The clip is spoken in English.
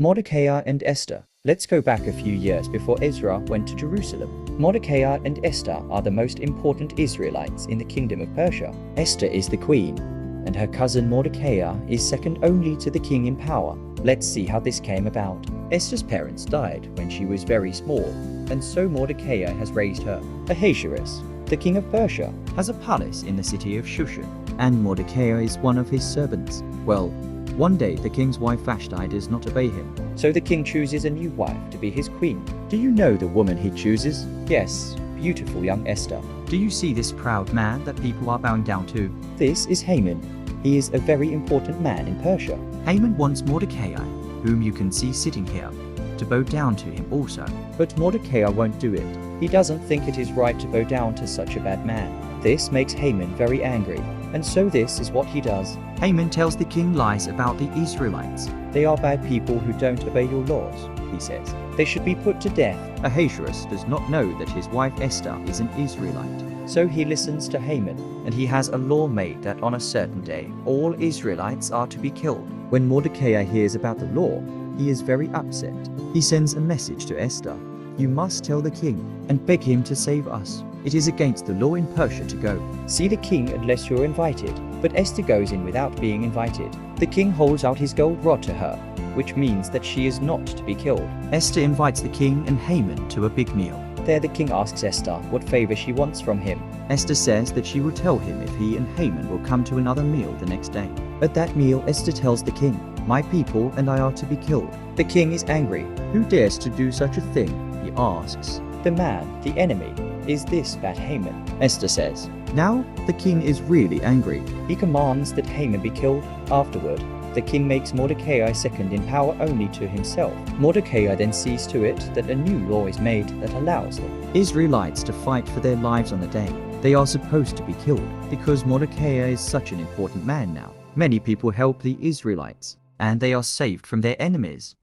Mordecai and Esther. Let's go back a few years before Ezra went to Jerusalem. Mordecai and Esther are the most important Israelites in the kingdom of Persia. Esther is the queen, and her cousin Mordecai is second only to the king in power. Let's see how this came about. Esther's parents died when she was very small, and so Mordecai has raised her. Ahasuerus, the king of Persia, has a palace in the city of Shushan, and Mordecai is one of his servants. Well, one day the king's wife Vashti does not obey him, so the king chooses a new wife to be his queen. Do you know the woman he chooses? Yes, beautiful young Esther. Do you see this proud man that people are bowing down to? This is Haman. He is a very important man in Persia. Haman wants Mordecai, whom you can see sitting here, to bow down to him also. But Mordecai won't do it. He doesn't think it is right to bow down to such a bad man. This makes Haman very angry, and so this is what he does. Haman tells the king lies about the Israelites. They are bad people who don't obey your laws, he says. They should be put to death. Ahasuerus does not know that his wife Esther is an Israelite. So he listens to Haman, and he has a law made that on a certain day, all Israelites are to be killed. When Mordecai hears about the law, he is very upset. He sends a message to Esther. You must tell the king and beg him to save us. It is against the law in Persia to go. See the king unless you're invited. But Esther goes in without being invited. The king holds out his gold rod to her, which means that she is not to be killed. Esther invites the king and Haman to a big meal. There the king asks Esther what favor she wants from him. Esther says that she will tell him if he and Haman will come to another meal the next day. At that meal, Esther tells the king, "My people and I are to be killed." The king is angry. Who dares to do such a thing? He asks. The man, the enemy, is this bad Haman? Esther says. Now the king is really angry. He commands that Haman be killed. Afterward, the king makes Mordecai second in power only to himself. Mordecai then sees to it that a new law is made that allows the Israelites to fight for their lives on the day. They are supposed to be killed because Mordecai is such an important man now. Many people help the Israelites, and they are saved from their enemies.